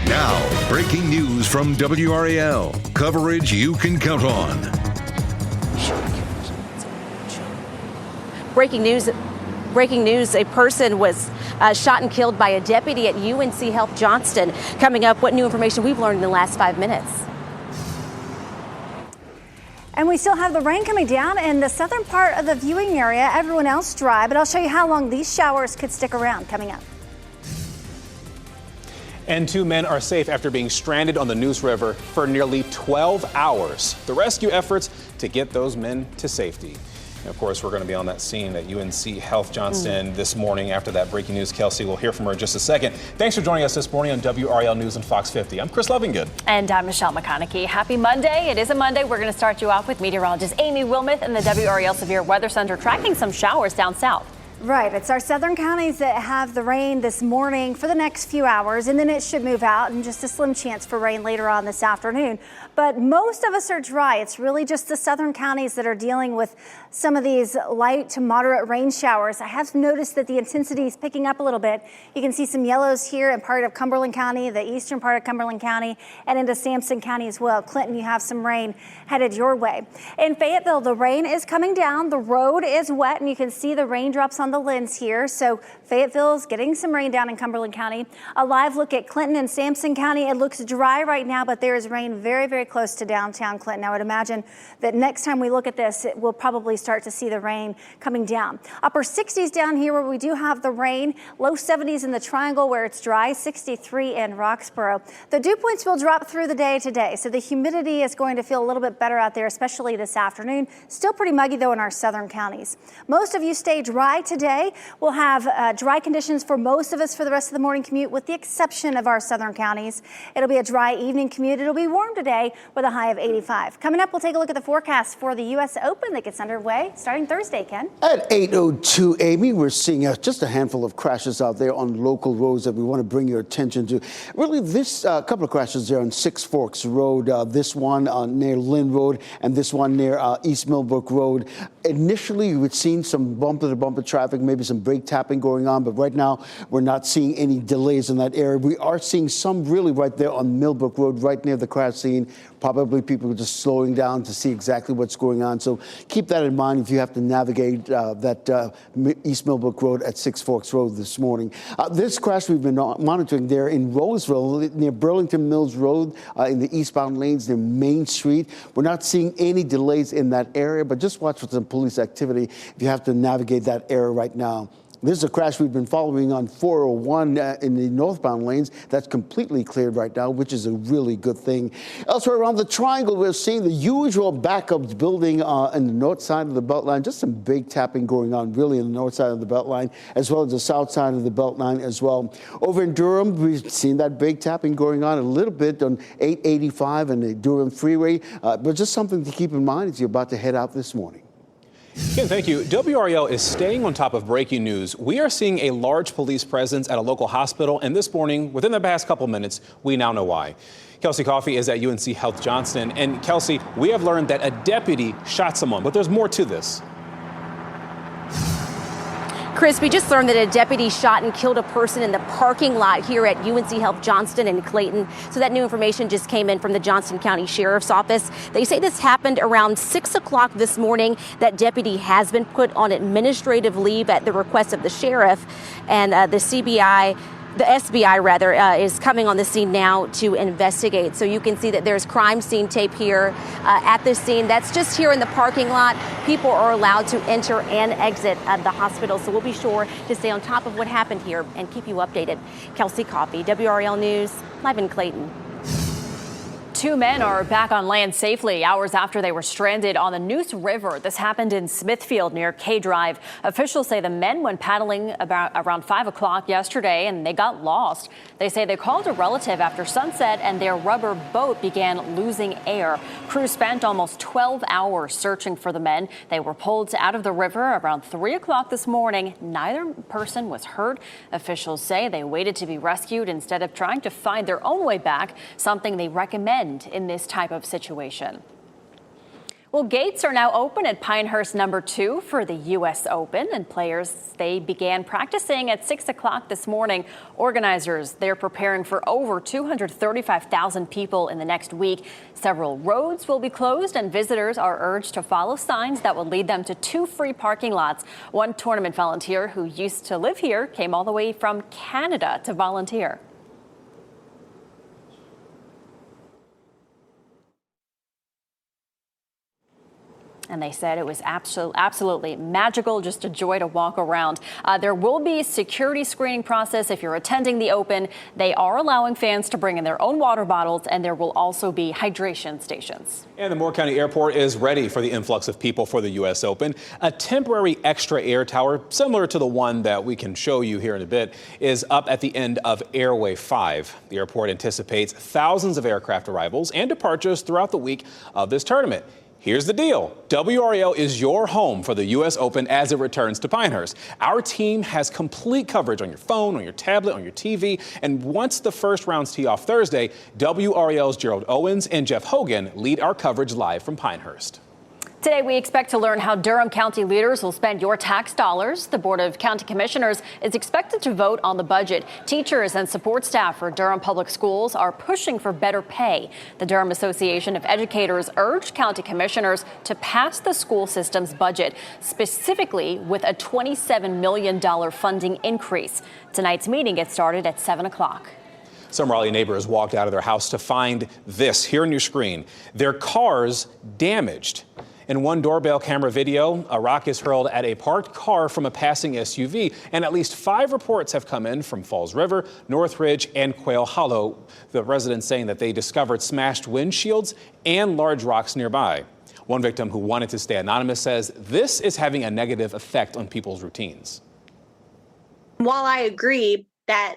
Now, breaking news from WRAL. Coverage you can count on. Breaking news, a person was shot and killed by a deputy at UNC Health Johnston. Coming up, what new information we've learned in the last 5 minutes. And we still have the rain coming down in the southern part of the viewing area. Everyone else dry, but I'll show you how long these showers could stick around coming up. And 2 men are safe after being stranded on the Neuse River for nearly 12 hours. The rescue efforts to get those men to safety. And of course, we're going to be on that scene at UNC Health Johnston this morning after that breaking news. Kelsey, we'll hear from her in just a second. Thanks for joining us this morning on WRAL News and Fox 50. I'm Chris Lovingood. And I'm Michelle McConaughey. Happy Monday. It is a Monday. We're going to start you off with meteorologist Amy Wilmoth and the WRAL Severe Weather Center tracking some showers down south. Right. It's our southern counties that have the rain this morning for the next few hours, and then it should move out, and just a slim chance for rain later on this afternoon. But most of us are dry. It's really just the southern counties that are dealing with some of these light to moderate rain showers. I have noticed that the intensity is picking up a little bit. You can see some yellows here in part of Cumberland County, the eastern part of Cumberland County, and into Sampson County as well. Clinton, you have some rain headed your way. In Fayetteville, the rain is coming down. The road is wet, and you can see the raindrops on the lens here. So Fayetteville's getting some rain down in Cumberland County. A live look at Clinton and Sampson County. It looks dry right now, but there is rain very, very close to downtown Clinton. I would imagine that next time we look at this, we'll probably start to see the rain coming down. Upper 60s down here where we do have the rain. Low 70s in the Triangle where it's dry. 63 in Roxborough. The dew points will drop through the day today, so the humidity is going to feel a little bit better out there, especially this afternoon. Still pretty muggy though in our southern counties. Most of you stay dry today. We'll have dry conditions for most of us for the rest of the morning commute, with the exception of our southern counties. It'll be a dry evening commute. It'll be warm today with a high of 85. Coming up, we'll take a look at the forecast for the U.S. Open that gets underway starting Thursday, Ken. At 8:02, Amy, we're seeing just a handful of crashes out there on local roads that we want to bring your attention to. Really, this couple of crashes there on Six Forks Road, this one near Lynn Road and this one near East Millbrook Road. Initially, you would see some bumper-to-bumper traffic, maybe some brake tapping going on, but right now we're not seeing any delays in that area. We are seeing some really right there on Millbrook Road, right near the crash scene. Probably people are just slowing down to see exactly what's going on. So keep that in mind if you have to navigate that East Millbrook Road at Six Forks Road this morning. This crash we've been monitoring there in Roseville near Burlington Mills Road in the eastbound lanes near Main Street. We're not seeing any delays in that area, but just watch for some police activity if you have to navigate that area right now. This is a crash we've been following on 401 in the northbound lanes. That's completely cleared right now, which is a really good thing. Elsewhere around the Triangle, we're seeing the usual backups building in the north side of the Beltline. Just some big tapping going on really in the north side of the Beltline, as well as the south side of the Beltline as well. Over in Durham, we've seen that big tapping going on a little bit on 885 and the Durham Freeway, but just something to keep in mind as you're about to head out this morning. Ken, thank you. WRAL is staying on top of breaking news. We are seeing a large police presence at a local hospital, and this morning, within the past couple minutes, we now know why. Kelsey Coffey is at UNC Health Johnston. And Kelsey, we have learned that a deputy shot someone, but there's more to this. Chris, we just learned that a deputy shot and killed a person in the parking lot here at UNC Health Johnston in Clayton. So that new information just came in from the Johnston County Sheriff's Office. They say this happened around 6 o'clock this morning. That deputy has been put on administrative leave at the request of the sheriff, and the SBI rather, is coming on the scene now to investigate. So you can see that there's crime scene tape here at this scene. That's just here in the parking lot. People are allowed to enter and exit the hospital. So we'll be sure to stay on top of what happened here and keep you updated. Kelsey Coffey, WRAL News, live in Clayton. 2 men are back on land safely hours after they were stranded on the Neuse River. This happened in Smithfield near K Drive. Officials say the men went paddling around 5 o'clock yesterday and they got lost. They say they called a relative after sunset and their rubber boat began losing air. Crews spent almost 12 hours searching for the men. They were pulled out of the river around 3 o'clock this morning. Neither person was hurt. Officials say they waited to be rescued instead of trying to find their own way back, something they recommend in this type of situation. Well, gates are now open at Pinehurst #2 for the U.S. Open, and players, they began practicing at 6 o'clock this morning. Organizers, they're preparing for over 235,000 people in the next week. Several roads will be closed, and visitors are urged to follow signs that will lead them to 2 free parking lots. One tournament volunteer who used to live here came all the way from Canada to volunteer. And they said it was absolutely magical, just a joy to walk around. There will be a security screening process if you're attending the Open. They are allowing fans to bring in their own water bottles, and there will also be hydration stations. And the Moore County Airport is ready for the influx of people for the U.S. Open. A temporary extra air tower, similar to the one that we can show you here in a bit, is up at the end of Airway 5. The airport anticipates thousands of aircraft arrivals and departures throughout the week of this tournament. Here's the deal. WRAL is your home for the U.S. Open as it returns to Pinehurst. Our team has complete coverage on your phone, on your tablet, on your TV. And once the first rounds tee off Thursday, WRAL's Gerald Owens and Jeff Hogan lead our coverage live from Pinehurst. Today, we expect to learn how Durham County leaders will spend your tax dollars. The Board of County Commissioners is expected to vote on the budget. Teachers and support staff for Durham Public Schools are pushing for better pay. The Durham Association of Educators urged county commissioners to pass the school system's budget, specifically with a $27 million funding increase. Tonight's meeting gets started at 7 o'clock. Some Raleigh neighbors walked out of their house to find this here on your screen. Their cars damaged. In one doorbell camera video, a rock is hurled at a parked car from a passing SUV, and at least 5 reports have come in from Falls River, Northridge, and Quail Hollow. The residents saying that they discovered smashed windshields and large rocks nearby. One victim who wanted to stay anonymous says this is having a negative effect on people's routines. While I agree that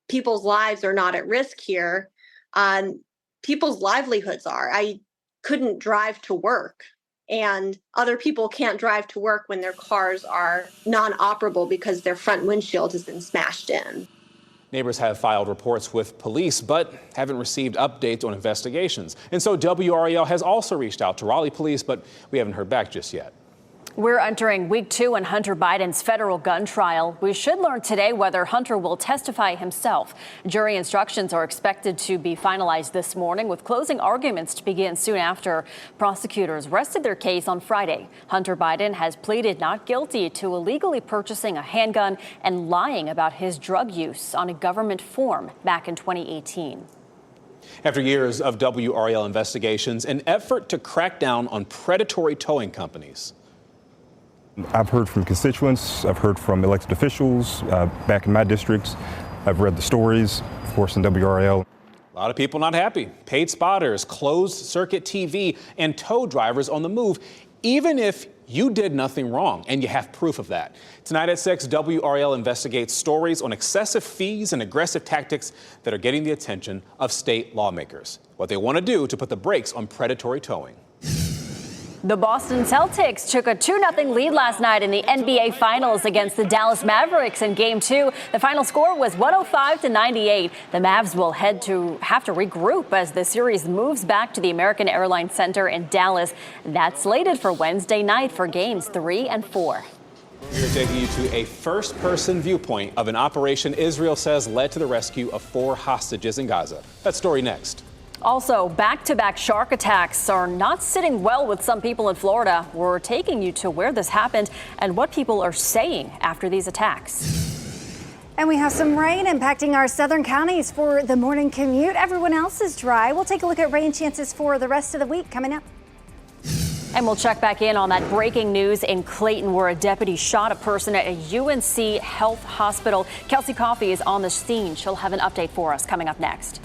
people's lives are not at risk here, people's livelihoods are. I couldn't drive to work. And other people can't drive to work when their cars are non-operable because their front windshield has been smashed in. Neighbors have filed reports with police, but haven't received updates on investigations. And so WRAL has also reached out to Raleigh police, but we haven't heard back just yet. We're entering week 2 in Hunter Biden's federal gun trial. We should learn today whether Hunter will testify himself. Jury instructions are expected to be finalized this morning, with closing arguments to begin soon after. Prosecutors rested their case on Friday. Hunter Biden has pleaded not guilty to illegally purchasing a handgun and lying about his drug use on a government form back in 2018. After years of WRAL investigations, an effort to crack down on predatory towing companies. I've heard from constituents, I've heard from elected officials back in my districts. I've read the stories, of course, in WRAL. A lot of people not happy. Paid spotters, closed circuit TV, and tow drivers on the move, even if you did nothing wrong and you have proof of that. Tonight at 6, WRAL investigates stories on excessive fees and aggressive tactics that are getting the attention of state lawmakers. What they want to do to put the brakes on predatory towing. The Boston Celtics took a 2-0 lead last night in the NBA Finals against the Dallas Mavericks in Game 2. The final score was 105-98. The Mavs will have to regroup as the series moves back to the American Airlines Center in Dallas. That's slated for Wednesday night for Games 3 and 4. We're taking you to a first-person viewpoint of an operation Israel says led to the rescue of 4 hostages in Gaza. That story next. Also, back-to-back shark attacks are not sitting well with some people in Florida. We're taking you to where this happened and what people are saying after these attacks. And we have some rain impacting our southern counties for the morning commute. Everyone else is dry. We'll take a look at rain chances for the rest of the week coming up. And we'll check back in on that breaking news in Clayton, where a deputy shot a person at a UNC Health Hospital. Kelsey Coffey is on the scene. She'll have an update for us coming up next.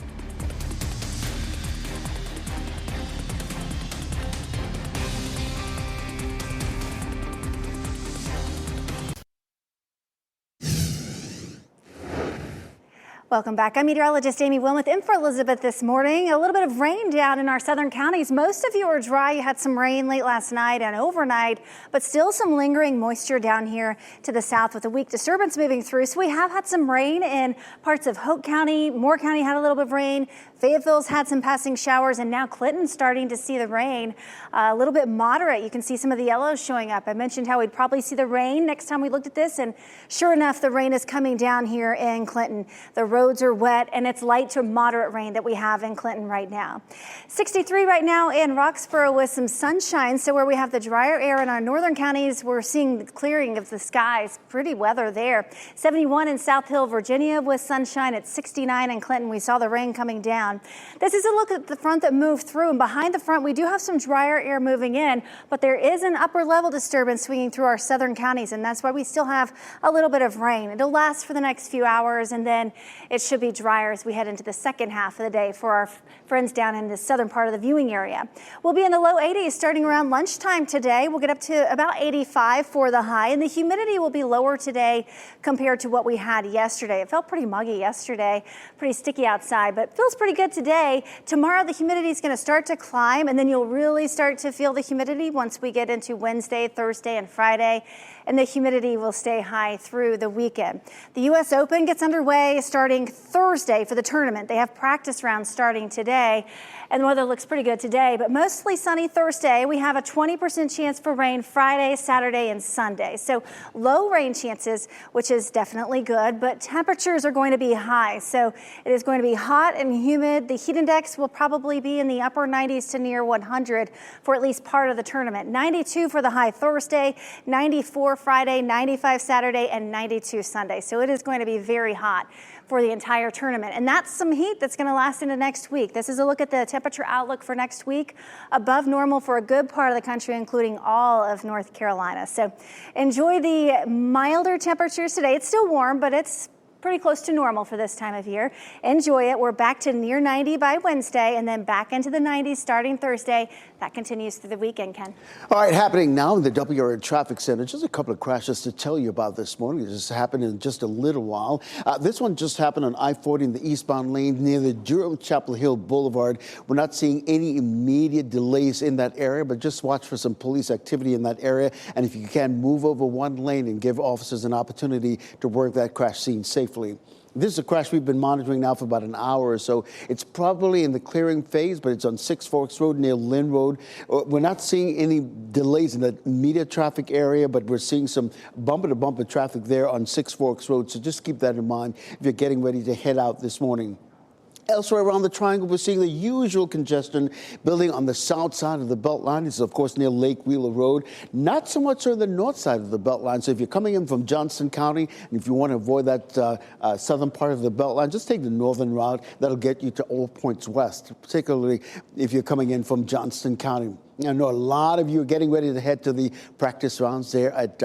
Welcome back. I'm meteorologist Amy Wilmoth in for Elizabeth this morning. A little bit of rain down in our southern counties. Most of you are dry. You had some rain late last night and overnight, but still some lingering moisture down here to the south with a weak disturbance moving through. So we have had some rain in parts of Hoke County. Moore County had a little bit of rain. Fayetteville's had some passing showers, and now Clinton's starting to see the rain a little bit moderate. You can see some of the yellows showing up. I mentioned how we'd probably see the rain next time we looked at this, and sure enough, the rain is coming down here in Clinton. The roads are wet, and it's light to moderate rain that we have in Clinton right now. 63 right now in Roxborough with some sunshine. So where we have the drier air in our northern counties, we're seeing the clearing of the skies. Pretty weather there. 71 in South Hill, Virginia with sunshine. At 69 in Clinton, we saw the rain coming down. This is a look at the front that moved through, and behind the front we do have some drier air moving in, but there is an upper level disturbance swinging through our southern counties, and that's why we still have a little bit of rain. It'll last for the next few hours, and then it should be drier as we head into the second half of the day for our friends down in the southern part of the viewing area. We'll be in the low 80s starting around lunchtime today. We'll get up to about 85 for the high, and the humidity will be lower today compared to what we had yesterday. It felt pretty muggy yesterday, pretty sticky outside, but feels pretty good today. Tomorrow the humidity is going to start to climb, and then you'll really start to feel the humidity once we get into Wednesday, Thursday, and Friday, and the humidity will stay high through the weekend. The U.S. Open gets underway starting Thursday for the tournament. They have practice rounds starting today, and the weather looks pretty good today, but mostly sunny Thursday. We have a 20% chance for rain Friday, Saturday, and Sunday. So low rain chances, which is definitely good, but temperatures are going to be high. So it is going to be hot and humid. The heat index will probably be in the upper 90s to near 100 for at least part of the tournament. 92 for the high Thursday, 94 Friday, 95 Saturday, and 92 Sunday. So it is going to be very hot for the entire tournament. And that's some heat that's going to last into next week. This is a look at the temperature outlook for next week. Above normal for a good part of the country, including all of North Carolina. So enjoy the milder temperatures today. It's still warm, but it's pretty close to normal for this time of year. Enjoy it. We're back to near 90 by Wednesday, and then back into the 90s starting Thursday. That continues through the weekend, Ken. All right, happening now in the WRAL Traffic Center. Just a couple of crashes to tell you about this morning. This happened in just a little while. This one just happened on I-40 in the eastbound lane near the Durham-Chapel Hill Boulevard. We're not seeing any immediate delays in that area, but just watch for some police activity in that area. And if you can, move over one lane and give officers an opportunity to work that crash scene safely. This is a crash we've been monitoring now for about an hour or so. It's probably in the clearing phase, but it's on Six Forks Road near Lynn Road. We're not seeing any delays in the immediate traffic area, but we're seeing some bumper-to-bumper traffic there on Six Forks Road. So just keep that in mind if you're getting ready to head out this morning. Elsewhere around the triangle, we're seeing the usual congestion building on the south side of the Beltline. This is, of course, near Lake Wheeler Road. Not so much on the north side of the Beltline. So if you're coming in from Johnston County, and if you want to avoid that southern part of the Beltline, just take the northern route. That'll get you to all points west, particularly if you're coming in from Johnston County. I know a lot of you are getting ready to head to the practice rounds there at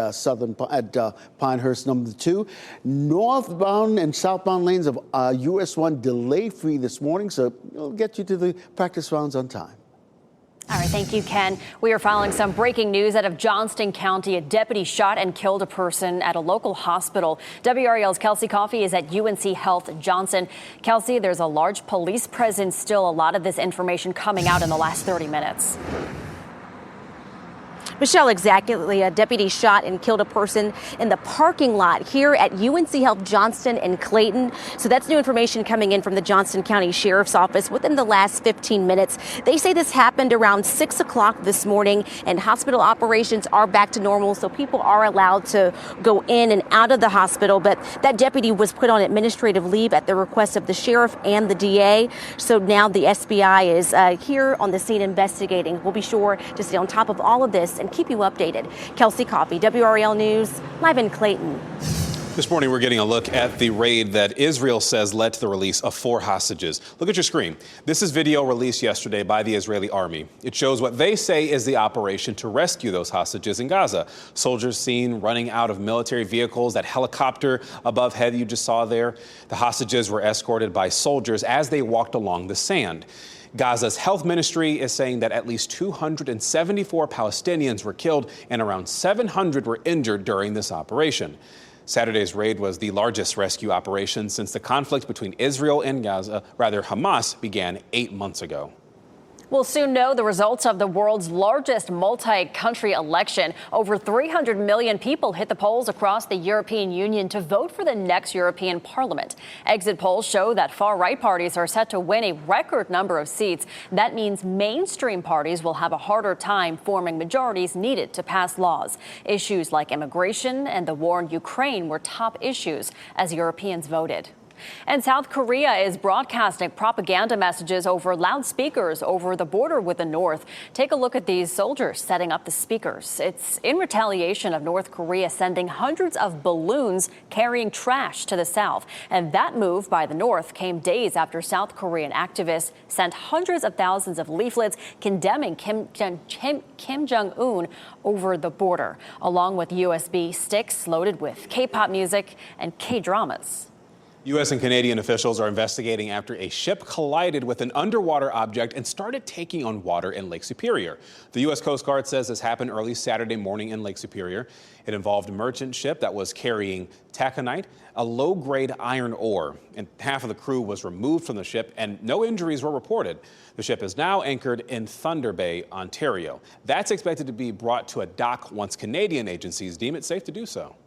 Pinehurst number 2. Northbound and southbound lanes of US 1 delay-free this morning, so it'll get you to the practice rounds on time. All right, thank you, Ken. We are following some breaking news out of Johnston County. A deputy shot and killed a person at a local hospital. WRAL's Kelsey Coffey is at UNC Health Johnson. Kelsey, there's a large police presence still. A lot of this information coming out in the last 30 minutes. Michelle, exactly. A deputy shot and killed a person in the parking lot here at UNC Health Johnston and Clayton. So that's new information coming in from the Johnston County Sheriff's Office within the last 15 minutes. They say this happened around 6 o'clock this morning, and hospital operations are back to normal. So people are allowed to go in and out of the hospital. But that deputy was put on administrative leave at the request of the sheriff and the DA. So now the SBI is here on the scene investigating. We'll be sure to stay on top of all of this and keep you updated. Kelsey Coffey, WRAL News, live in Clayton. This morning, we're getting a look at the raid that Israel says led to the release of 4 hostages. Look at your screen. This is video released yesterday by the Israeli army. It shows what they say is the operation to rescue those hostages in Gaza. Soldiers seen running out of military vehicles, that helicopter above head you just saw there. The hostages were escorted by soldiers as they walked along the sand. Gaza's health ministry is saying that at least 274 Palestinians were killed and around 700 were injured during this operation. Saturday's raid was the largest rescue operation since the conflict between Israel and Hamas began 8 months ago. We'll soon know the results of the world's largest multi-country election. Over 300 million people hit the polls across the European Union to vote for the next European Parliament. Exit polls show that far-right parties are set to win a record number of seats. That means mainstream parties will have a harder time forming majorities needed to pass laws. Issues like immigration and the war in Ukraine were top issues as Europeans voted. And South Korea is broadcasting propaganda messages over loudspeakers over the border with the North. Take a look at these soldiers setting up the speakers. It's in retaliation of North Korea sending hundreds of balloons carrying trash to the South. And that move by the North came days after South Korean activists sent hundreds of thousands of leaflets condemning Kim Jong-un over the border, along with USB sticks loaded with K-pop music and K-dramas. U.S. and Canadian officials are investigating after a ship collided with an underwater object and started taking on water in Lake Superior. The U.S. Coast Guard says this happened early Saturday morning in Lake Superior. It involved a merchant ship that was carrying taconite, a low-grade iron ore, and half of the crew was removed from the ship and no injuries were reported. The ship is now anchored in Thunder Bay, Ontario. That's expected to be brought to a dock once Canadian agencies deem it safe to do so.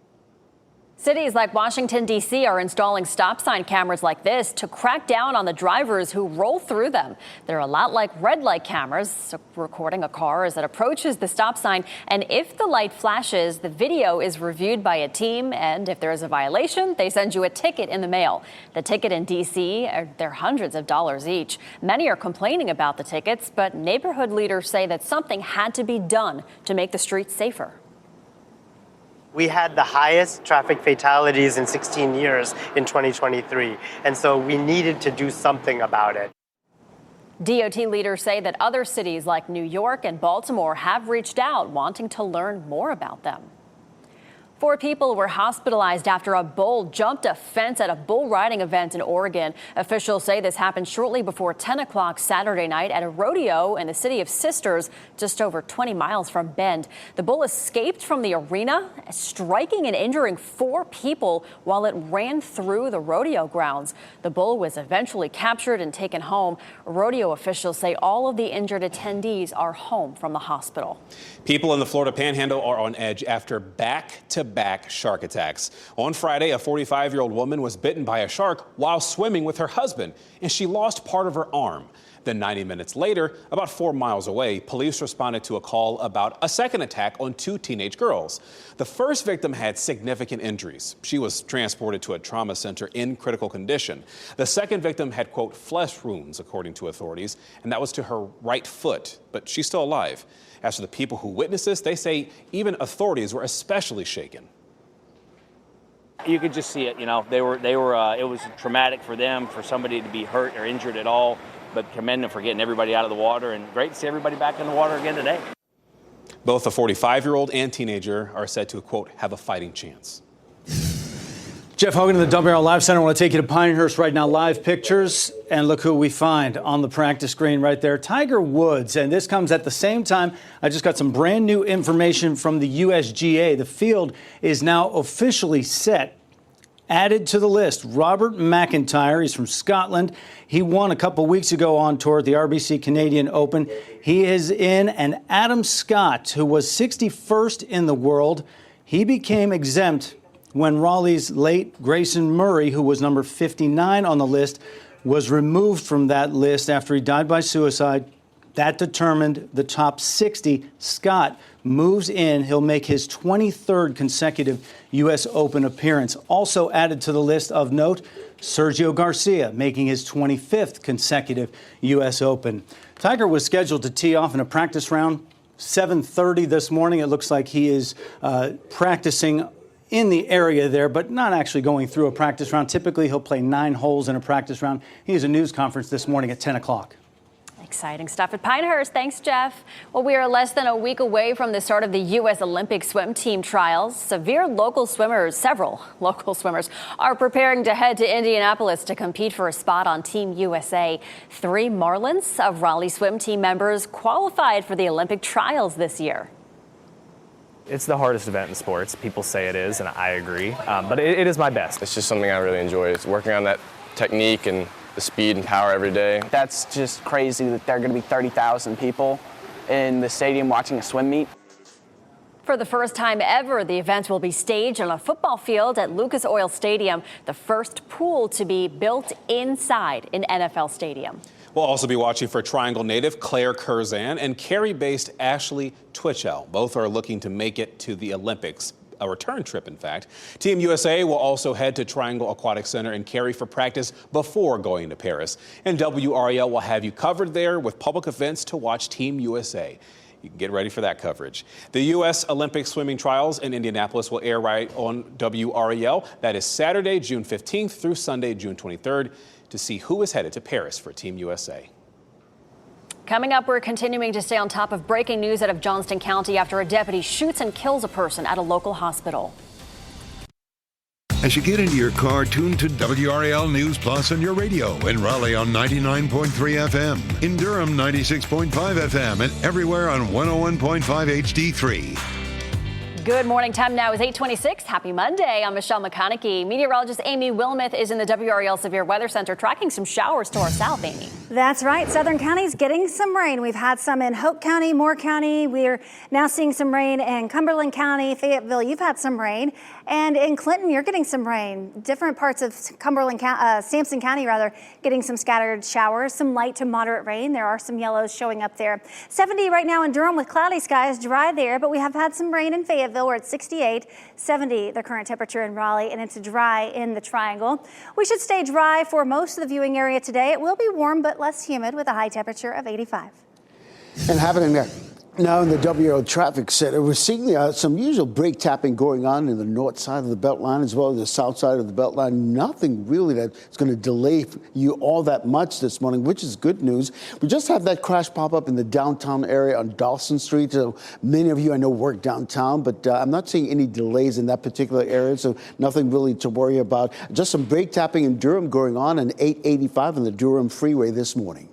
Cities like Washington, D.C. are installing stop sign cameras like this to crack down on the drivers who roll through them. They're a lot like red light cameras, recording a car as it approaches the stop sign. And if the light flashes, the video is reviewed by a team. And if there is a violation, they send you a ticket in the mail. The ticket in D.C., they're hundreds of dollars each. Many are complaining about the tickets, but neighborhood leaders say that something had to be done to make the streets safer. We had the highest traffic fatalities in 16 years in 2023, and so we needed to do something about it. DOT leaders say that other cities like New York and Baltimore have reached out wanting to learn more about them. 4 people were hospitalized after a bull jumped a fence at a bull riding event in Oregon. Officials say this happened shortly before 10 o'clock Saturday night at a rodeo in the city of Sisters, just over 20 miles from Bend. The bull escaped from the arena, striking and injuring 4 people while it ran through the rodeo grounds. The bull was eventually captured and taken home. Rodeo officials say all of the injured attendees are home from the hospital. People in the Florida Panhandle are on edge after back-to-back shark attacks. On Friday, a 45-year-old woman was bitten by a shark while swimming with her husband, and she lost part of her arm. Then 90 minutes later, about 4 miles away, police responded to a call about a second attack on 2 teenage girls. The first victim had significant injuries. She was transported to a trauma center in critical condition. The second victim had, quote, flesh wounds, according to authorities, and that was to her right foot, but she's still alive. As for the people who witnessed this, they say even authorities were especially shaken. You could just see it, you know, they were. It was traumatic for them, for somebody to be hurt or injured at all. But commend them for getting everybody out of the water, and great to see everybody back in the water again today. Both the 45-year-old and teenager are said to, quote, have a fighting chance. Jeff Hogan in the WRAL Live Center. I want to take you to Pinehurst right now. Live pictures, and look who we find on the practice green right there. Tiger Woods, and this comes at the same time. I just got some brand new information from the USGA. The field is now officially set. Added to the list, Robert McIntyre. He's from Scotland. He won a couple weeks ago on tour at the RBC Canadian Open. He is in, and Adam Scott, who was 61st in the world, he became exempt when Raleigh's late Grayson Murray, who was number 59 on the list, was removed from that list after he died by suicide. That determined the top 60. Scott moves in. He'll make his 23rd consecutive U.S. Open appearance. Also added to the list of note, Sergio Garcia making his 25th consecutive U.S. Open. Tiger was scheduled to tee off in a practice round 7:30 this morning. It looks like he is practicing in the area there, but not actually going through a practice round. Typically, he'll play 9 holes in a practice round. He has a news conference this morning at 10 o'clock. Exciting stuff at Pinehurst. Thanks, Jeff. Well, we are less than a week away from the start of the U.S. Olympic swim team trials. Several local swimmers are preparing to head to Indianapolis to compete for a spot on Team USA. 3 Marlins of Raleigh swim team members qualified for the Olympic trials this year. It's the hardest event in sports. People say it is, and I agree, but it is my best. It's just something I really enjoy. It's working on that technique and the speed and power every day. That's just crazy that there are going to be 30,000 people in the stadium watching a swim meet. For the first time ever, the event will be staged on a football field at Lucas Oil Stadium, the first pool to be built inside an NFL stadium. We'll also be watching for Triangle native Claire Curzan and Cary-based Ashley Twitchell. Both are looking to make it to the Olympics, a return trip, in fact. Team USA will also head to Triangle Aquatic Center in Cary for practice before going to Paris. And WRAL will have you covered there with public events to watch Team USA. You can get ready for that coverage. The U.S. Olympic swimming trials in Indianapolis will air right on WRAL. That is Saturday, June 15th through Sunday, June 23rd, to see who is headed to Paris for Team USA. Coming up, we're continuing to stay on top of breaking news out of Johnston County after a deputy shoots and kills a person at a local hospital. As you get into your car, tune to WRAL News Plus on your radio. In Raleigh on 99.3 FM. In Durham, 96.5 FM. And everywhere on 101.5 HD3. Good morning. Time now is 8:26. Happy Monday. I'm Michelle McConaughey. Meteorologist Amy Wilmoth is in the WRAL Severe Weather Center tracking some showers to our south, Amy. That's right. Southern counties getting some rain. We've had some in Hope County, Moore County. We're now seeing some rain in Cumberland County, Fayetteville. You've had some rain. And in Clinton, you're getting some rain. Different parts of Sampson County, getting some scattered showers, some light to moderate rain. There are some yellows showing up there. 70 right now in Durham with cloudy skies, dry there, but we have had some rain in Fayetteville. We're at 68, 70 the current temperature in Raleigh, and it's dry in the Triangle. We should stay dry for most of the viewing area today. It will be warm but less humid with a high temperature of 85. And happening there. Now in the WRAL traffic center, we're seeing some usual brake tapping going on in the north side of the Beltline as well as the south side of the Beltline. Nothing really that's going to delay you all that much this morning, which is good news. We just had that crash pop up in the downtown area on Dawson Street. So many of you I know work downtown, but I'm not seeing any delays in that particular area, so nothing really to worry about. Just some brake tapping in Durham going on 885 on the Durham Freeway this morning.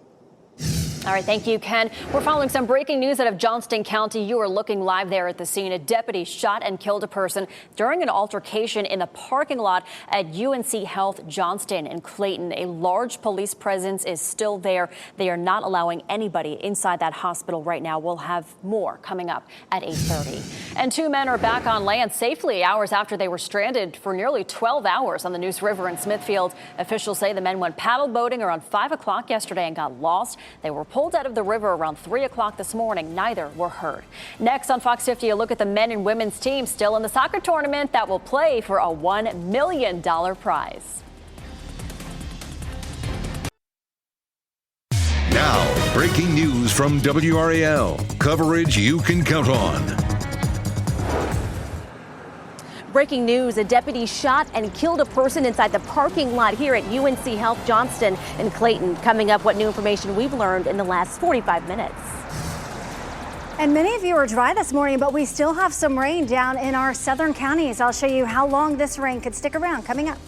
All right, thank you, Ken. We're following some breaking news out of Johnston County. You are looking live there at the scene. A deputy shot and killed a person during an altercation in the parking lot at UNC Health Johnston in Clayton. A large police presence is still there. They are not allowing anybody inside that hospital right now. We'll have more coming up at 8:30. And two men are back on land safely hours after they were stranded for nearly 12 hours on the Neuse River in Smithfield. Officials say the men went paddle boating around 5 o'clock yesterday and got lost. They were pulled out of the river around 3 o'clock this morning. Neither were hurt. Next on Fox 50, a look at the men and women's team still in the soccer tournament that will play for a $1 million prize. Now, breaking news from WRAL. Coverage you can count on. Breaking news, a deputy shot and killed a person inside the parking lot here at UNC Health Johnston in Clayton. Coming up, what new information we've learned in the last 45 minutes. And many of you are dry this morning, but we still have some rain down in our southern counties. I'll show you how long this rain could stick around coming up.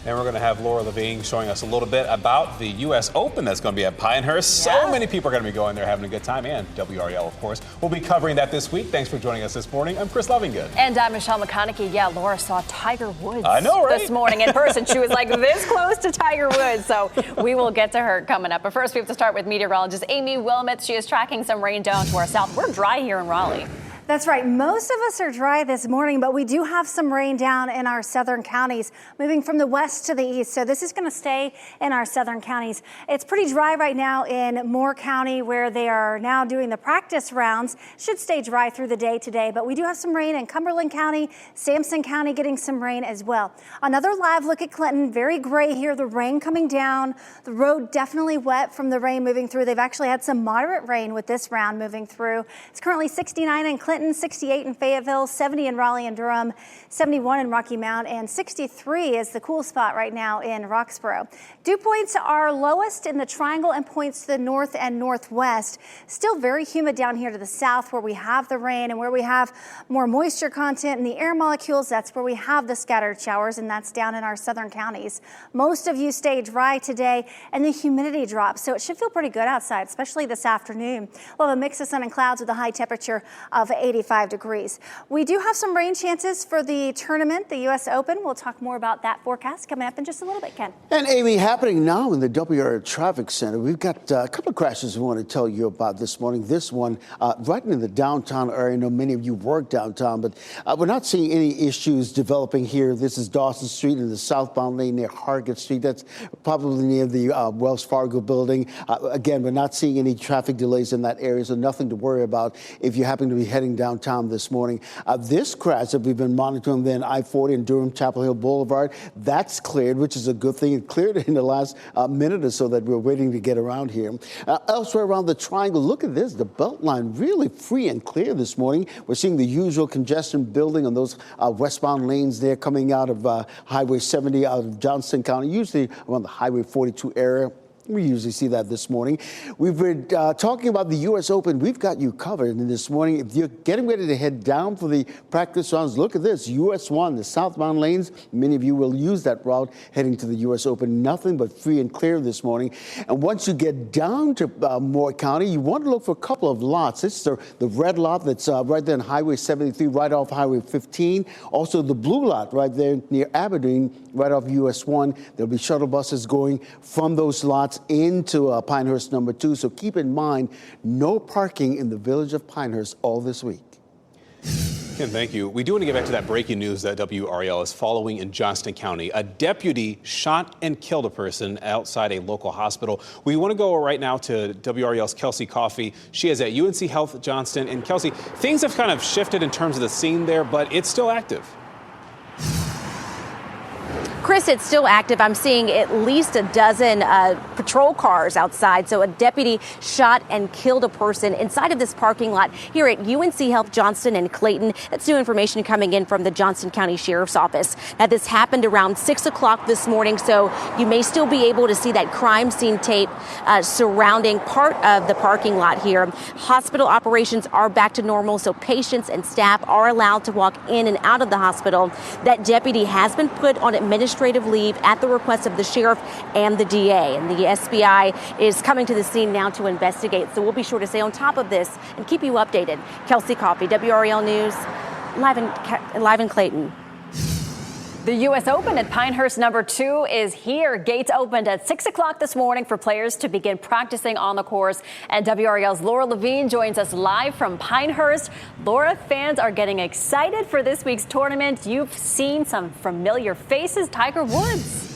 And we're going to have Laura Levine showing us a little bit about the U.S. Open that's going to be at Pinehurst. Yeah. So many people are going to be going there having a good time, and WRAL, of course. We'll be covering that this week. Thanks for joining us this morning. I'm Chris Lovingood. And I'm Michelle McConaughey. Yeah, Laura saw Tiger Woods I know, right? this morning in person. She was like this close to Tiger Woods. So we will get to her coming up. But first, we have to start with meteorologist Amy Wilmoth. She is tracking some rain down to our south. We're dry here in Raleigh. That's right. Most of us are dry this morning, but we do have some rain down in our southern counties, moving from the west to the east. So this is going to stay in our southern counties. It's pretty dry right now in Moore County, where they are now doing the practice rounds. Should stay dry through the day today, but we do have some rain in Cumberland County, Sampson County getting some rain as well. Another live look at Clinton. Very gray here. The rain coming down. The road definitely wet from the rain moving through. They've actually had some moderate rain with this round moving through. It's currently 69 in Clinton. Clinton, 68 in Fayetteville, 70 in Raleigh and Durham, 71 in Rocky Mount, and 63 is the cool spot right now in Roxborough. Dew points are lowest in the Triangle and points to the north and northwest. Still very humid down here to the south where we have the rain and where we have more moisture content in the air molecules. That's where we have the scattered showers, and that's down in our southern counties. Most of you stay dry today, and the humidity drops, so it should feel pretty good outside, especially this afternoon. We'll have a mix of sun and clouds with a high temperature of 85 degrees. We do have some rain chances for the tournament, the U.S. Open. We'll talk more about that forecast coming up in just a little bit, Ken. And Amy, happening now in the WRAL Traffic Center, we've got a couple of crashes we want to tell you about this morning. This one right in the downtown area. I know many of you work downtown, but we're not seeing any issues developing here. This is Dawson Street in the southbound lane near Hargett Street. That's probably near the Wells Fargo building. Again, we're not seeing any traffic delays in that area, so nothing to worry about if you happen to be heading downtown this morning. This crash that we've been monitoring then I-40 and Durham Chapel Hill Boulevard, that's cleared, which is a good thing. It cleared in the last minute or so that we're waiting to get around here. Elsewhere around the Triangle, look at this. The Beltline really free and clear this morning. We're seeing the usual congestion building on those westbound lanes there coming out of Highway 70 out of Johnston County, usually around the Highway 42 area. We usually see that this morning. We've been talking about the U.S. Open. We've got you covered. And this morning, if you're getting ready to head down for the practice rounds, look at this. US 1, the southbound lanes. Many of you will use that route heading to the U.S. Open. Nothing but free and clear this morning. And once you get down to Moore County, you want to look for a couple of lots. This is the red lot that's right there on Highway 73, right off Highway 15. Also, the blue lot right there near Aberdeen, right off US 1. There'll be shuttle buses going from those lots into Pinehurst number 2. So keep in mind, no parking in the village of Pinehurst all this week. Ken, thank you. We do want to get back to that breaking news that WRAL is following in Johnston County. A deputy shot and killed a person outside a local hospital. We want to go right now to WRAL's Kelsey Coffey. She is at UNC Health Johnston. And Kelsey, things have kind of shifted in terms of the scene there, but it's still active. Chris, it's still active. I'm seeing at least a dozen patrol cars outside. So a deputy shot and killed a person inside of this parking lot here at UNC Health Johnston and Clayton. That's new information coming in from the Johnston County Sheriff's Office. Now, this happened around 6 o'clock this morning, so you may still be able to see that crime scene tape surrounding part of the parking lot here. Hospital operations are back to normal, so patients and staff are allowed to walk in and out of the hospital. That deputy has been put on administrative leave at the request of the sheriff and the DA. And the SBI is coming to the scene now to investigate. So we'll be sure to stay on top of this and keep you updated. Kelsey Coffey, WRAL News, live in Clayton. The U.S. Open at Pinehurst number 2 is here. Gates opened at 6 o'clock this morning for players to begin practicing on the course. And WRAL's Laura Levine joins us live from Pinehurst. Laura, fans are getting excited for this week's tournament. You've seen some familiar faces. Tiger Woods.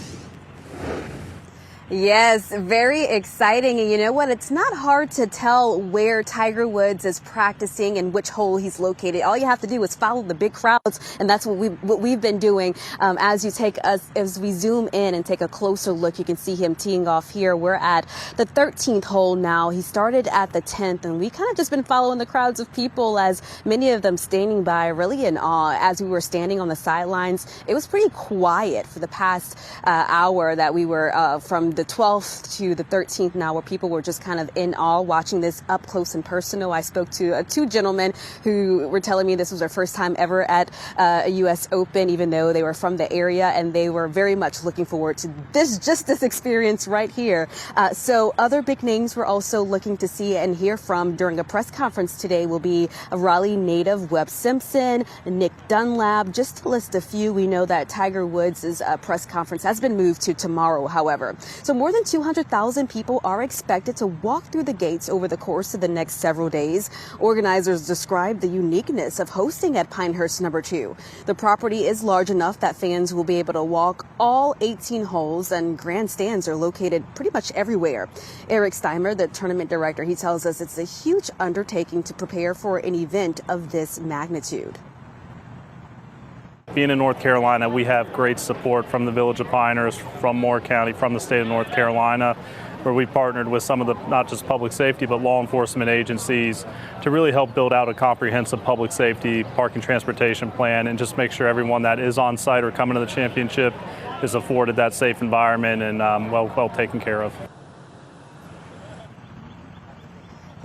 Yes, very exciting. And you know what? It's not hard to tell where Tiger Woods is practicing and which hole he's located. All you have to do is follow the big crowds, and that's what we've been doing. As we zoom in and take a closer look, you can see him teeing off here. We're at the 13th hole now. He started at the 10th, and we kind of just been following the crowds of people, as many of them standing by, really in awe. As we were standing on the sidelines, it was pretty quiet for the past hour that we were from the 12th to the 13th now, where people were just kind of in awe watching this up close and personal. I spoke to two gentlemen who were telling me this was their first time ever at a U.S. Open, even though they were from the area, and they were very much looking forward to this experience right here. So other big names we're also looking to see and hear from during a press conference today will be a Raleigh native Webb Simpson, Nick Dunlap, just to list a few. We know that Tiger Woods' press conference has been moved to tomorrow, however. So more than 200,000 people are expected to walk through the gates over the course of the next several days. Organizers describe the uniqueness of hosting at Pinehurst number 2. The property is large enough that fans will be able to walk all 18 holes, and grandstands are located pretty much everywhere. Eric Steimer, the tournament director, he tells us it's a huge undertaking to prepare for an event of this magnitude. Being in North Carolina, we have great support from the Village of Pinehurst, from Moore County, from the state of North Carolina. where we partnered with some of the, not just public safety, but law enforcement agencies to really help build out a comprehensive public safety parking transportation plan and just make sure everyone that is on site or coming to the championship is afforded that safe environment and well taken care of.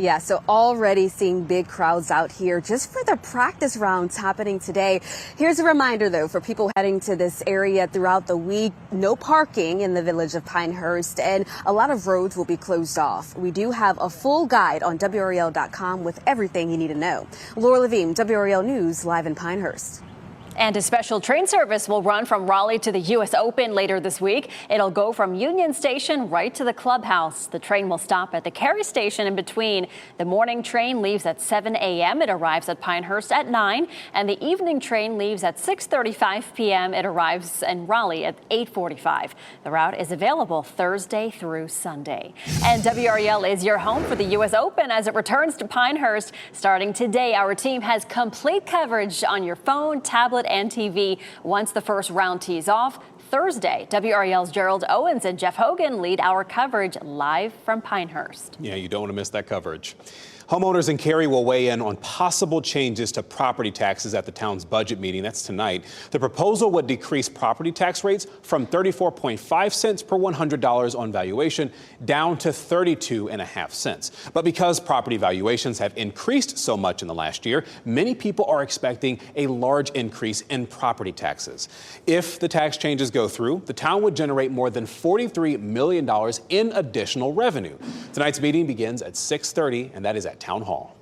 Yeah, so already seeing big crowds out here just for the practice rounds happening today. Here's a reminder, though, for people heading to this area throughout the week, no parking in the village of Pinehurst, and a lot of roads will be closed off. We do have a full guide on WRAL.com with everything you need to know. Laura Levine, WRAL News, live in Pinehurst. And a special train service will run from Raleigh to the U.S. Open later this week. It'll go from Union Station right to the clubhouse. The train will stop at the Cary Station in between. The morning train leaves at 7 a.m. It arrives at Pinehurst at 9. And the evening train leaves at 6:35 p.m. It arrives in Raleigh at 8:45. The route is available Thursday through Sunday. And WRAL is your home for the U.S. Open as it returns to Pinehurst. Starting today, our team has complete coverage on your phone, tablet, and TV once the first round tees off. Thursday, WRAL's Gerald Owens and Jeff Hogan lead our coverage live from Pinehurst. Yeah, you don't want to miss that coverage. Homeowners in Cary will weigh in on possible changes to property taxes at the town's budget meeting. That's tonight. The proposal would decrease property tax rates from 34.5 cents per $100 on valuation down to 32.5 cents. But because property valuations have increased so much in the last year, many people are expecting a large increase in property taxes. If the tax changes go through, the town would generate more than $43 million in additional revenue. Tonight's meeting begins at 6:30, and that is at Town Hall.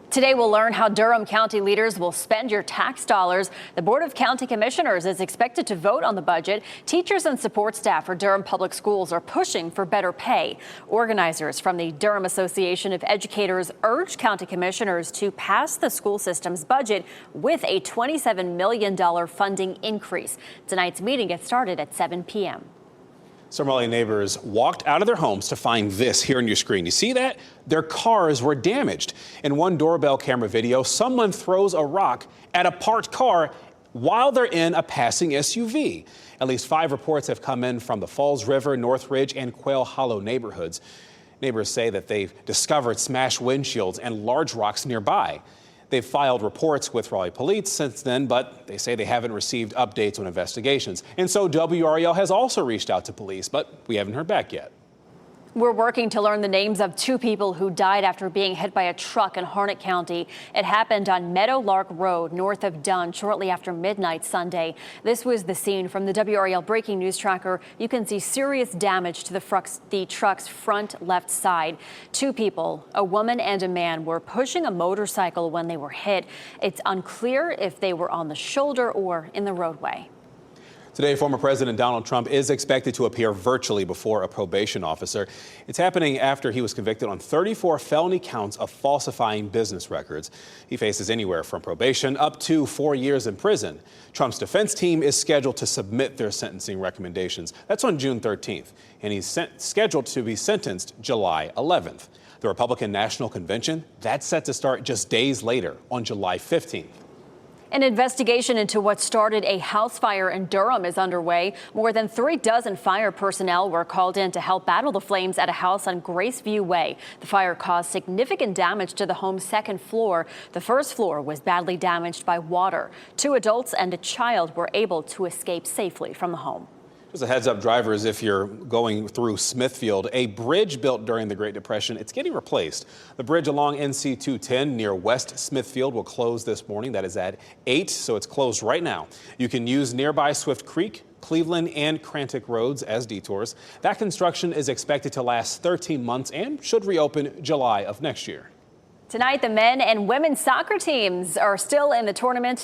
Today we'll learn how Durham County leaders will spend your tax dollars. The Board of County Commissioners is expected to vote on the budget. Teachers and support staff for Durham Public Schools are pushing for better pay. Organizers from the Durham Association of Educators urge county commissioners to pass the school system's budget with a $27 million funding increase. Tonight's meeting gets started at 7 p.m. Some Raleigh neighbors walked out of their homes to find this here on your screen. You see that? Their cars were damaged. In one doorbell camera video, someone throws a rock at a parked car while they're in a passing SUV. At least 5 reports have come in from the Falls River, Northridge, and Quail Hollow neighborhoods. Neighbors say that they've discovered smashed windshields and large rocks nearby. They've filed reports with Raleigh police since then, but they say they haven't received updates on investigations. And so WRAL has also reached out to police, but we haven't heard back yet. We're working to learn the names of 2 people who died after being hit by a truck in Harnett County. It happened on Meadowlark Road, north of Dunn, shortly after midnight Sunday. This was the scene from the WRAL breaking news tracker. You can see serious damage to the truck's front left side. 2 people, a woman and a man, were pushing a motorcycle when they were hit. It's unclear if they were on the shoulder or in the roadway. Today, former President Donald Trump is expected to appear virtually before a probation officer. It's happening after he was convicted on 34 felony counts of falsifying business records. He faces anywhere from probation up to 4 years in prison. Trump's defense team is scheduled to submit their sentencing recommendations. That's on June 13th, and he's scheduled to be sentenced July 11th. The Republican National Convention, that's set to start just days later on July 15th. An investigation into what started a house fire in Durham is underway. More than 36 fire personnel were called in to help battle the flames at a house on Graceview Way. The fire caused significant damage to the home's second floor. The first floor was badly damaged by water. 2 adults and a child were able to escape safely from the home. Just a heads up, drivers, if you're going through Smithfield, a bridge built during the Great Depression, it's getting replaced. The bridge along NC 210 near West Smithfield will close this morning. That is at 8, so it's closed right now. You can use nearby Swift Creek, Cleveland, and Crantic roads as detours. That construction is expected to last 13 months and should reopen July of next year. Tonight, the men and women's soccer teams are still in the tournament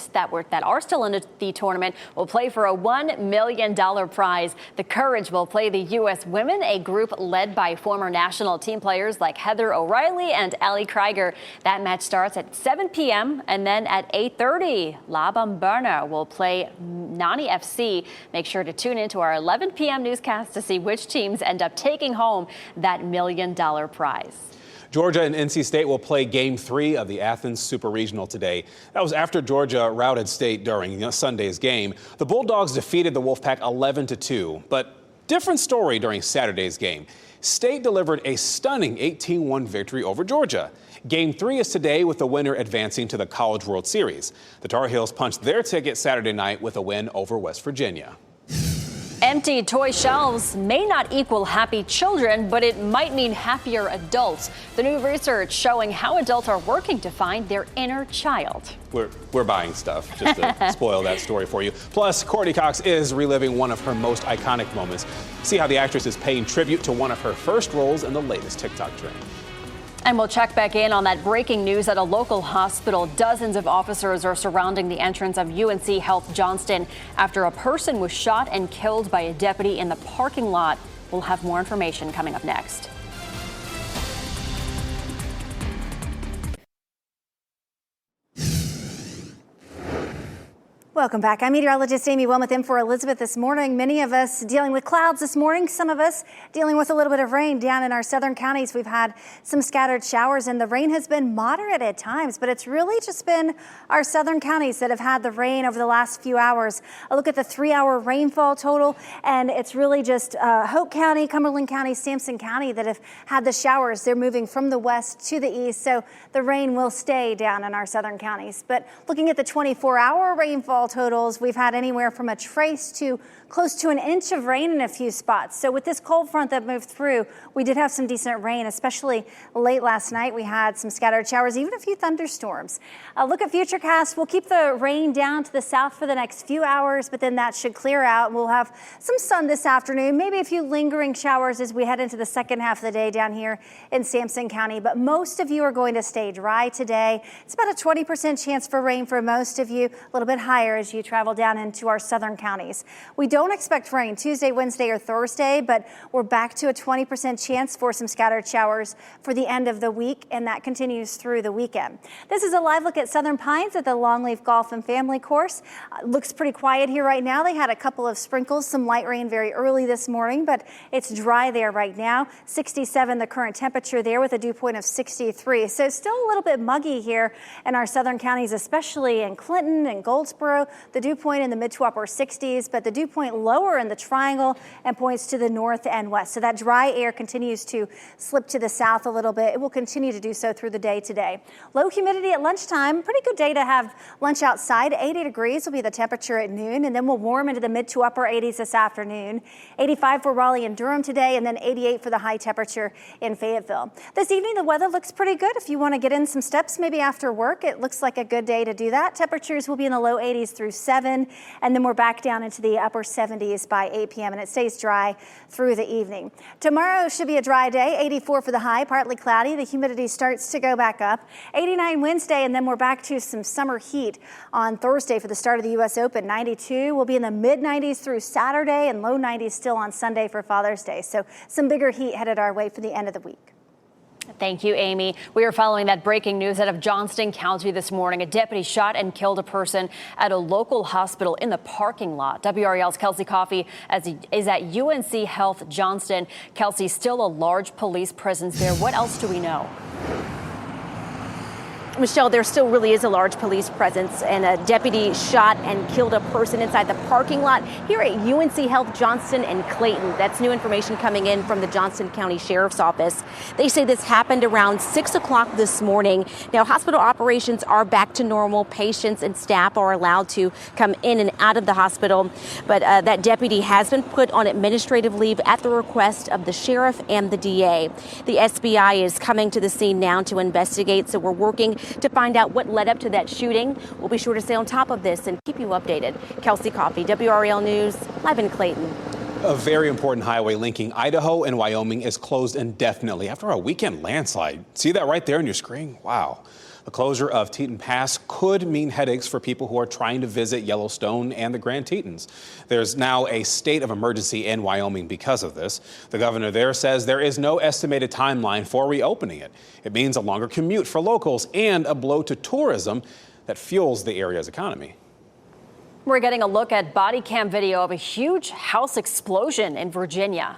will play for a $1 million prize. The Courage will play the U.S. Women, a group led by former national team players like Heather O'Reilly and Allie Krieger. That match starts at 7 p.m. and then at 8:30, La Bomberna will play Nani FC. Make sure to tune into our 11 p.m. newscast to see which teams end up taking home that $1 million prize. Georgia and NC State will play Game 3 of the Athens Super Regional today. That was after Georgia routed State during Sunday's game. The Bulldogs defeated the Wolfpack 11-2, but Different story during Saturday's game. State delivered a stunning 18-1 victory over Georgia. Game 3 is today with the winner advancing to the College World Series. The Tar Heels punched their ticket Saturday night with a win over West Virginia. Empty toy shelves may not equal happy children, but it might mean happier adults. The new research showing how adults are working to find their inner child. We're buying stuff just to spoil that story for you. Plus, Courtney Cox is reliving one of her most iconic moments. See how the actress is paying tribute to one of her first roles in the latest TikTok trend. And we'll check back in on that breaking news at a local hospital. Dozens of officers are surrounding the entrance of UNC Health Johnston after a person was shot and killed by a deputy in the parking lot. We'll have more information coming up next. Welcome back. I'm meteorologist Amy Wilmoth in for Elizabeth this morning. Many of us dealing with clouds this morning. Some of us dealing with a little bit of rain down in our southern counties. We've had some scattered showers and the rain has been moderate at times, but it's really just been our southern counties that have had the rain over the last few hours. A look at the 3-hour rainfall total, and it's really just Hope County, Cumberland County, Sampson County that have had the showers. They're moving from the west to the east, so the rain will stay down in our southern counties. But looking at the 24-hour rainfall totals, we've had anywhere from a trace to close to an inch of rain in a few spots. So with this cold front that moved through, we did have some decent rain, especially late last night. We had some scattered showers, even a few thunderstorms. Look at Futurecast. We'll keep the rain down to the south for the next few hours, but then that should clear out. We'll have some sun this afternoon, maybe a few lingering showers as we head into the second half of the day down here in Sampson County. But most of you are going to stay dry today. It's about a 20% chance for rain for most of you, a little bit higher as you travel down into our southern counties. We don't expect rain Tuesday, Wednesday, or Thursday, but we're back to a 20% chance for some scattered showers for the end of the week, and that continues through the weekend. This is a live look at Southern Pines at the Longleaf Golf and Family Course. Looks pretty quiet here right now. They had a couple of sprinkles, some light rain very early this morning, but it's dry there right now. 67 the current temperature there with a dew point of 63. So still a little bit muggy here in our southern counties, especially in Clinton and Goldsboro. The dew point in the mid to upper 60s, but the dew point lower in the triangle and points to the north and west. So that dry air continues to slip to the south a little bit. It will continue to do so through the day today. Low humidity at lunchtime. Pretty good day to have lunch outside. 80 degrees will be the temperature at noon, and then we'll warm into the mid to upper 80s this afternoon. 85 for Raleigh and Durham today, and then 88 for the high temperature in Fayetteville. This evening, the weather looks pretty good. If you want to get in some steps maybe after work, it looks like a good day to do that. Temperatures will be in the low 80s through 7, and then we're back down into the upper 70s by 8 p.m. and it stays dry through the evening. Tomorrow should be a dry day. 84 for the high, partly cloudy. The humidity starts to go back up. 89 Wednesday, and then we're back to some summer heat on Thursday for the start of the U.S. Open. 92 will be in the mid 90s through Saturday and low 90s still on Sunday for Father's Day. So some bigger heat headed our way for the end of the week. Thank you, Amy. We are following that breaking news out of Johnston County this morning. A deputy shot and killed a person at a local hospital in the parking lot. WRAL's Kelsey Coffey is at UNC Health Johnston. Kelsey, still a large police presence there. What else do we know? Michelle, there still really is a large police presence, and a deputy shot and killed a person inside the parking lot here at UNC Health Johnston and Clayton. That's new information coming in from the Johnston County Sheriff's Office. They say this happened around 6 o'clock this morning. Now, hospital operations are back to normal. Patients and staff are allowed to come in and out of the hospital, but that deputy has been put on administrative leave at the request of the sheriff and the DA. The SBI is coming to the scene now to investigate, so we're working to find out what led up to that shooting. We'll be sure to stay on top of this and keep you updated. Kelsey Coffey, WRAL News, live in Clayton. A very important highway linking Idaho and Wyoming is closed indefinitely after a weekend landslide. See that right there on your screen? Wow. The closure of Teton Pass could mean headaches for people who are trying to visit Yellowstone and the Grand Tetons. There's now a state of emergency in Wyoming because of this. The governor there says there is no estimated timeline for reopening it. It means a longer commute for locals and a blow to tourism that fuels the area's economy. We're getting a look at body cam video of a huge house explosion in Virginia.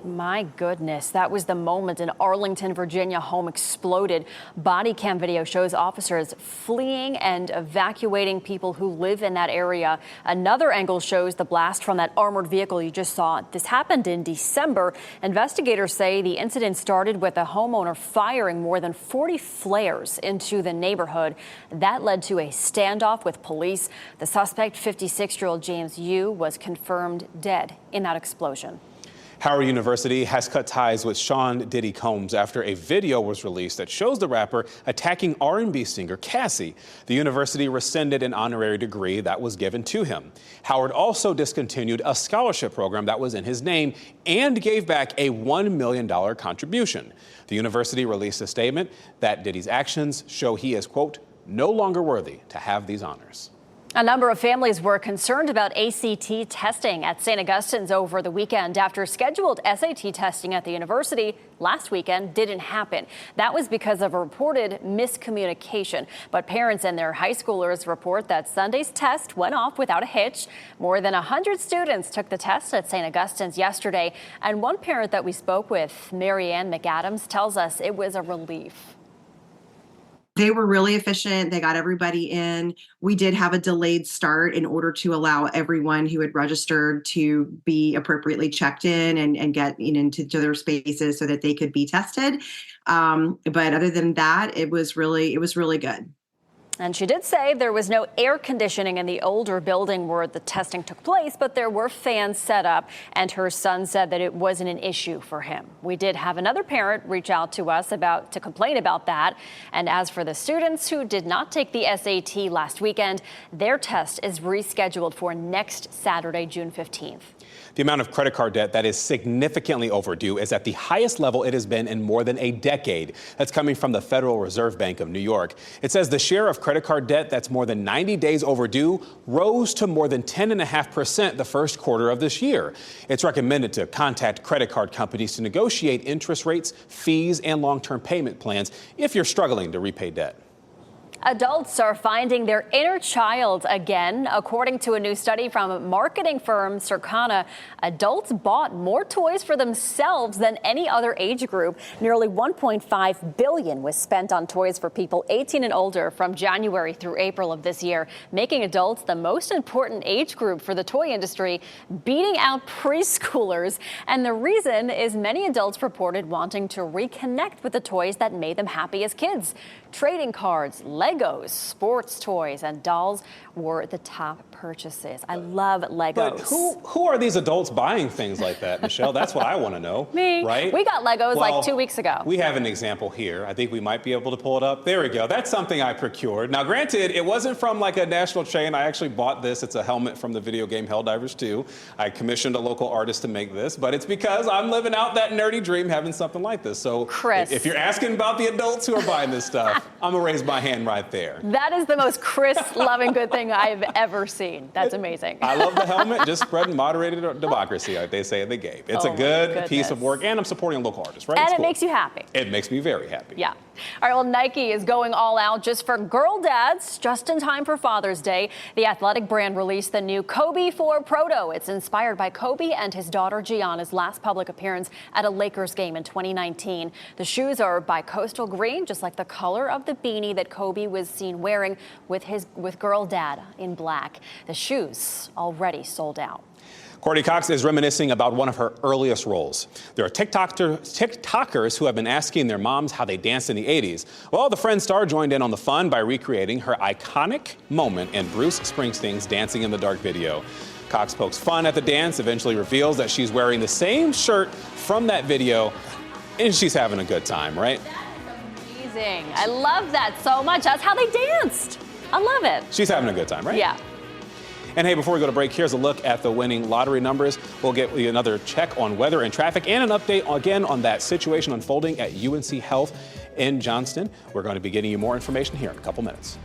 My goodness, that was the moment an Arlington, Virginia home exploded. Body cam video shows officers fleeing and evacuating people who live in that area. Another angle shows the blast from that armored vehicle you just saw. This happened in December. Investigators say the incident started with a homeowner firing more than 40 flares into the neighborhood. That led to a standoff with police. The suspect, 56-year-old James Yu, was confirmed dead in that explosion. Howard University has cut ties with Sean Diddy Combs after a video was released that shows the rapper attacking R&B singer Cassie. The university rescinded an honorary degree that was given to him. Howard also discontinued a scholarship program that was in his name and gave back a $1 million contribution. The university released a statement that Diddy's actions show he is, quote, no longer worthy to have these honors. A number of families were concerned about ACT testing at St. Augustine's over the weekend after scheduled SAT testing at the university last weekend didn't happen. That was because of a reported miscommunication. But parents and their high schoolers report that Sunday's test went off without a hitch. More than 100 students took the test at St. Augustine's yesterday. And one parent that we spoke with, Mary Ann McAdams, tells us it was a relief. They were really efficient. They got everybody in. We did have a delayed start in order to allow everyone who had registered to be appropriately checked in and get into their spaces so that they could be tested. But other than that, it was really good. And she did say there was no air conditioning in the older building where the testing took place, but there were fans set up, and her son said that it wasn't an issue for him. We did have another parent reach out to us to complain about that. And as for the students who did not take the SAT last weekend, their test is rescheduled for next Saturday, June 15th. The amount of credit card debt that is significantly overdue is at the highest level it has been in more than a decade. That's coming from the Federal Reserve Bank of New York. It says the share of credit card debt that's more than 90 days overdue rose to more than 10.5% the first quarter of this year. It's recommended to contact credit card companies to negotiate interest rates, fees, and long-term payment plans if you're struggling to repay debt. Adults are finding their inner child again. According to a new study from marketing firm Circana, adults bought more toys for themselves than any other age group. Nearly $1.5 billion was spent on toys for people 18 and older from January through April of this year, making adults the most important age group for the toy industry, beating out preschoolers. And the reason is many adults reported wanting to reconnect with the toys that made them happy as kids. Trading cards, Legos, sports toys, and dolls were the top purchases. I love Legos. But who are these adults buying things like that, Michelle? That's what I want to know. Me. Right? We got Legos like 2 weeks ago. We have an example here. I think we might be able to pull it up. There we go. That's something I procured. Now, granted, it wasn't from like a national chain. I actually bought this. It's a helmet from the video game Helldivers 2. I commissioned a local artist to make this, but it's because I'm living out that nerdy dream having something like this. So Chris, if you're asking about the adults who are buying this stuff, I'm going to raise my hand right there. That is the most Chris loving good thing I've ever seen. That's amazing. I love the helmet, just spreading moderated democracy, like they say in the game. It's a good piece of work, and I'm supporting a local artist, right? And it makes you happy. It makes me very happy. Yeah. All right, well, Nike is going all out just for girl dads, just in time for Father's Day. The athletic brand released the new Kobe 4 Proto. It's inspired by Kobe and his daughter Gianna's last public appearance at a Lakers game in 2019. The shoes are by coastal green, just like the color of the beanie that Kobe was seen wearing with girl dad in black. The shoes already sold out. Courtney Cox is reminiscing about one of her earliest roles. There are TikTokers who have been asking their moms how they danced in the 80s. Well, the Friends star joined in on the fun by recreating her iconic moment in Bruce Springsteen's Dancing in the Dark video. Cox pokes fun at the dance, eventually reveals that she's wearing the same shirt from that video, and she's having a good time, right? Amazing. I love that so much. That's how they danced. I love it. She's having a good time, right? Yeah. And hey, before we go to break, here's a look at the winning lottery numbers. We'll get you another check on weather and traffic and an update again on that situation unfolding at UNC Health in Johnston. We're going to be getting you more information here in a couple minutes.